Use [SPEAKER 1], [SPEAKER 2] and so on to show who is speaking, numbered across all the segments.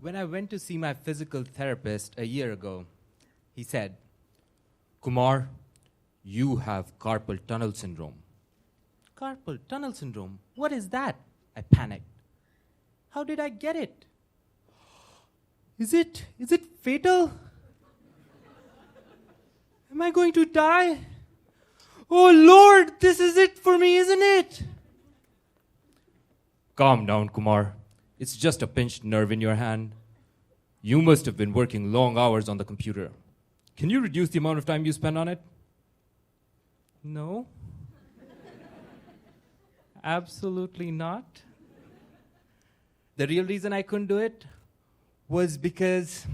[SPEAKER 1] When I went to see my physical therapist a year ago, he said, "Kumar, you have carpal tunnel syndrome." Carpal tunnel syndrome? What is that? I panicked. How did I get it? Is it fatal? Am I going to die? Oh Lord, this is it for me, isn't it? Calm down, Kumar. It's just a pinched nerve in your hand. You must have been working long hours on the computer. Can you reduce the amount of time you spend on it? No. Absolutely not. The real reason I couldn't do it was because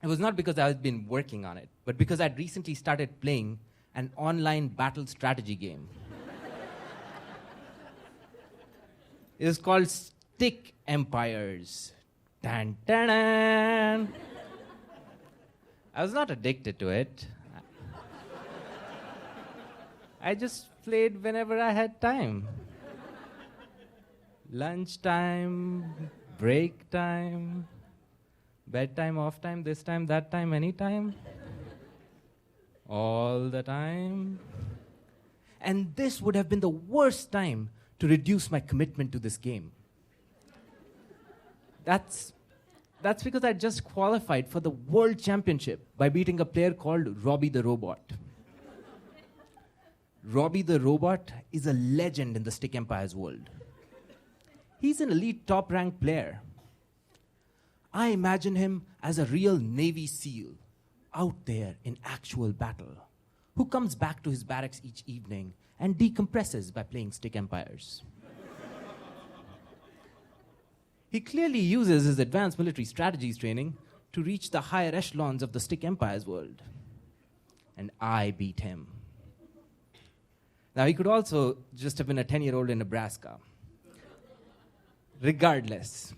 [SPEAKER 1] it was not because I had been working on it, but because I'd recently started playing an online battle strategy game. It was called Stick Empires. Dun, dun, dun. I was not addicted to it. I just played whenever I had time. Lunchtime, break time, bedtime, off time, this time, that time, anytime. All the time. And this would have been the worst time to reduce my commitment to this game. That's because I just qualified for the World Championship by beating a player called Robbie the Robot. Robbie the Robot is a legend in the Stick Empires world. He's an elite top-ranked player. I imagine him as a real Navy SEAL out there in actual battle, who comes back to his barracks each evening and decompresses by playing Stick Empires. He clearly uses his advanced military strategies training to reach the higher echelons of the Stick Empires world. And I beat him. Now, he could also just have been a 10-year-old in Nebraska. Regardless,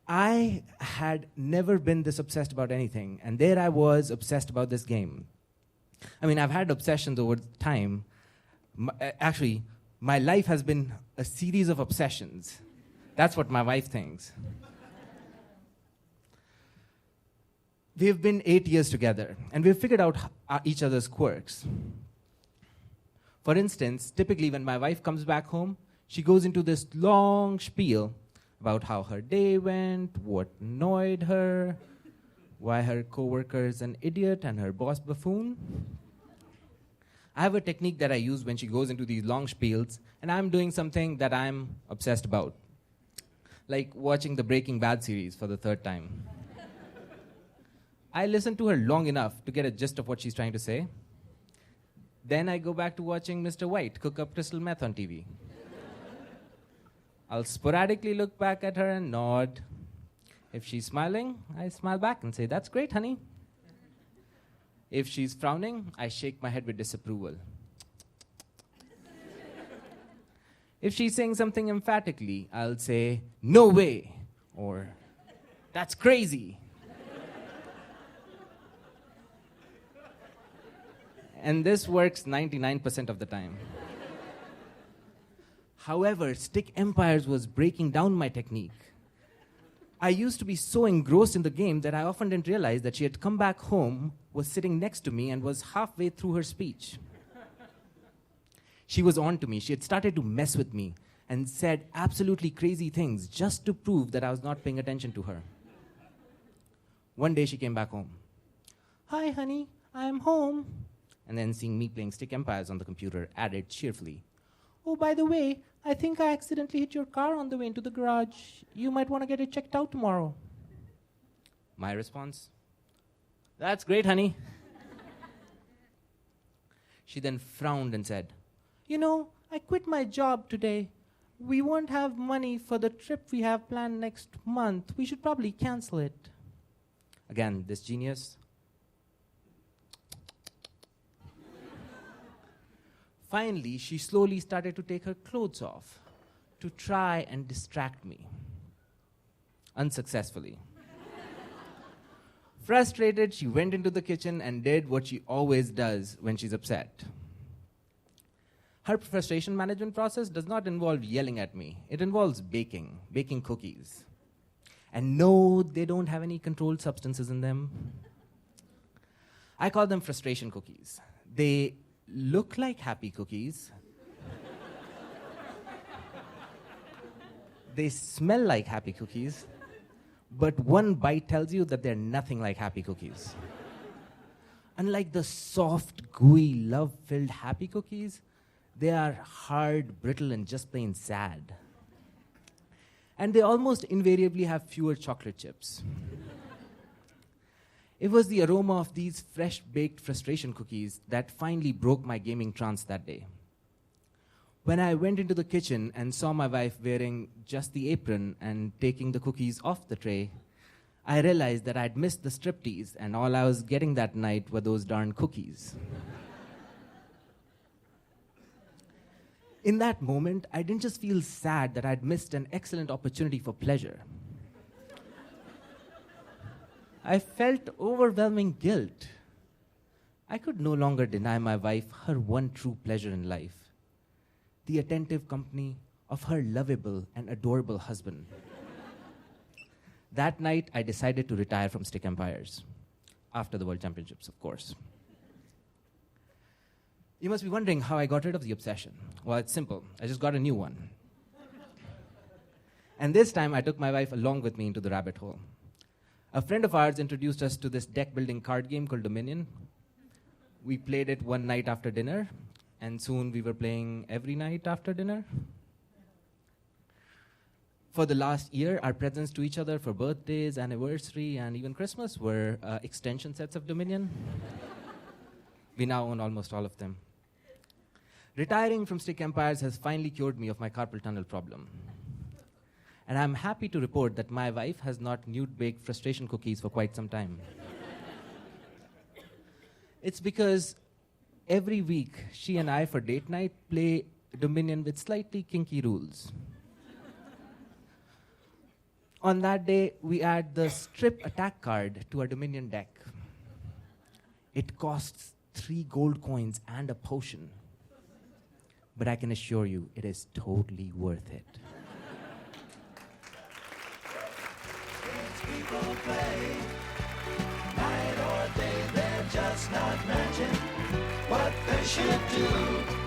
[SPEAKER 1] I had never been this obsessed about anything, and there I was obsessed about this game. I mean, I've had obsessions over time. Actually, my life has been a series of obsessions. That's what my wife thinks. We've been 8 years together, and we've figured out each other's quirks. For instance, typically when my wife comes back home, she goes into this long spiel about how her day went, what annoyed her, why her coworker is an idiot and her boss buffoon. I have a technique that I use when she goes into these long spiels, and I'm doing something that I'm obsessed about, like watching the Breaking Bad series for the third time. I listen to her long enough to get a gist of what she's trying to say. Then I go back to watching Mr. White cook up crystal meth on TV. I'll sporadically look back at her and nod. If she's smiling, I smile back and say, "That's great, honey." If she's frowning, I shake my head with disapproval. If she's saying something emphatically, I'll say, "No way," or "That's crazy." And this works 99% of the time. However, Stick Empires was breaking down my technique. I used to be so engrossed in the game that I often didn't realize that she had come back home, was sitting next to me, and was halfway through her speech. She was on to me. She had started to mess with me and said absolutely crazy things just to prove that I was not paying attention to her. One day she came back home. "Hi, honey, I'm home." And then seeing me playing Stick Empires on the computer, added cheerfully, "Oh, by the way, I think I accidentally hit your car on the way into the garage. You might want to get it checked out tomorrow." My response, "That's great, honey." She then frowned and said, "You know, I quit my job today. We won't have money for the trip we have planned next month. We should probably cancel it." Again, this genius. Finally, she slowly started to take her clothes off to try and distract me. Unsuccessfully. Frustrated, she went into the kitchen and did what she always does when she's upset. Her frustration management process does not involve yelling at me. It involves baking cookies. And no, they don't have any controlled substances in them. I call them frustration cookies. They look like happy cookies. They smell like happy cookies, but one bite tells you that they're nothing like happy cookies. Unlike the soft, gooey, love-filled happy cookies, they are hard, brittle, and just plain sad. And they almost invariably have fewer chocolate chips. It was the aroma of these fresh-baked frustration cookies that finally broke my gaming trance that day. When I went into the kitchen and saw my wife wearing just the apron and taking the cookies off the tray, I realized that I'd missed the striptease, and all I was getting that night were those darn cookies. In that moment, I didn't just feel sad that I'd missed an excellent opportunity for pleasure. I felt overwhelming guilt. I could no longer deny my wife her one true pleasure in life, the attentive company of her lovable and adorable husband. That night, I decided to retire from Stick Empires. After the World Championships, of course. You must be wondering how I got rid of the obsession. Well, it's simple. I just got a new one. And this time, I took my wife along with me into the rabbit hole. A friend of ours introduced us to this deck-building card game called Dominion. We played it one night after dinner, and soon we were playing every night after dinner. For the last year, our presents to each other for birthdays, anniversary, and even Christmas were extension sets of Dominion. We now own almost all of them. Retiring from Stick Empires has finally cured me of my carpal tunnel problem. And I'm happy to report that my wife has not nude-baked frustration cookies for quite some time. It's because every week, she and I, for date night, play Dominion with slightly kinky rules. On that day, we add the strip attack card to our Dominion deck. It costs 3 gold coins and a potion. But I can assure you, it is totally worth it.
[SPEAKER 2] People play, night or day, they're just not matching what they should do.